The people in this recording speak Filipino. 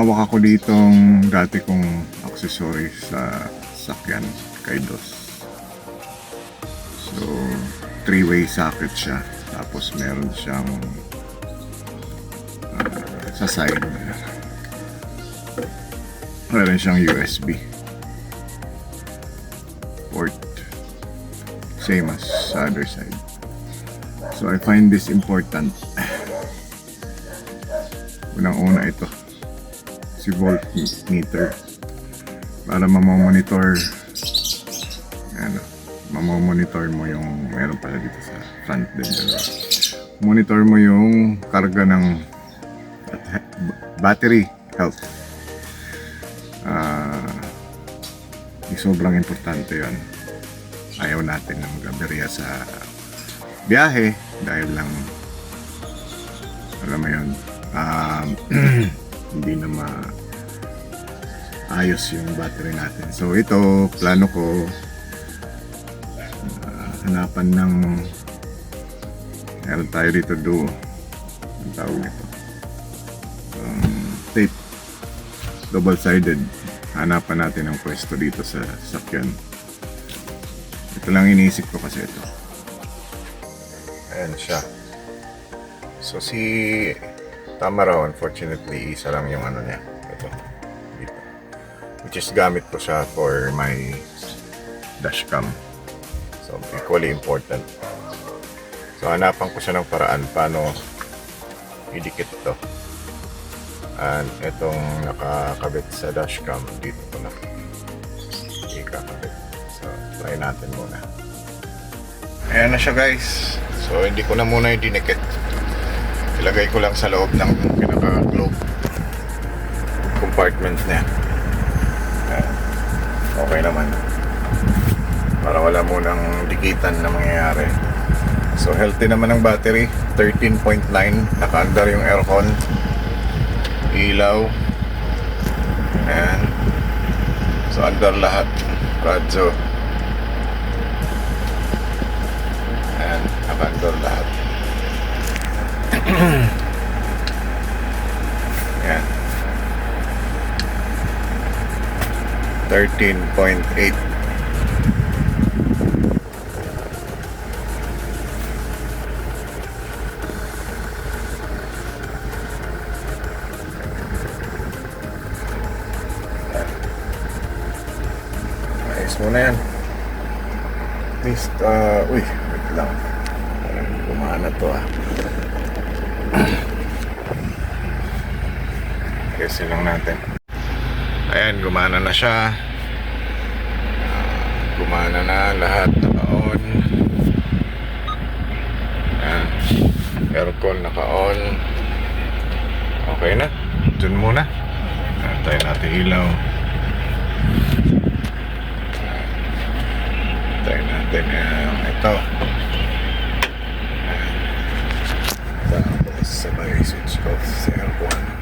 hawak ako ditong dati kong accessory sa sakyan kay Dos. So 3-way socket siya, tapos meron siyang sa side meron siyang USB port, same as sa other side. So I find this important. Unang-una ito, si voltmeter, para mamamonitor, mamamonitor mo yung, meron pala dito sa front din, monitor mo yung karga ng battery health. Sobrang importante yan. Ayaw natin na mag-aberya sa biyahe dahil lang, alam mo yun, hindi na maayos yung battery natin. So ito, plano ko hanapan ng, meron tayo dito ang tawag nito, tape, double-sided. Hanapan natin ang pwesto dito sa sakyan. Ito lang iniisip ko kasi ito. Ayan siya. So si Tamaraw, unfortunately, isa lang yung ano niya. Ito. Dito. Which is gamit ko siya for my dashcam. So equally important. So hanapan ko siya ng paraan paano idikit ito. And itong nakakabit sa dashcam, dito ko na ikakabit. So try natin muna. Ayan na siya guys. So hindi ko na muna i-dinikit. Ilagay ko lang sa loob ng pinaka-globe compartment niya. Ayan. Okay naman. Para wala munang dikitan na mangyayari. So healthy naman ang battery. 13.9. Naka-under yung aircon. Ilaw. Ayan. So under lahat. Radyo. Ayan. Naka-under lahat. Ayan. 13.8. Ayos muna yan. At least, uy, wait lang. Gumana to Kasi lang natin. Ayan, gumana na siya. Gumana na lahat, naka-on. Ayan. Aircon naka-on. Okay na. Dun muna. Tayo natin ilaw. Tayo natin ito. Tapos sabay switch off sa aircon.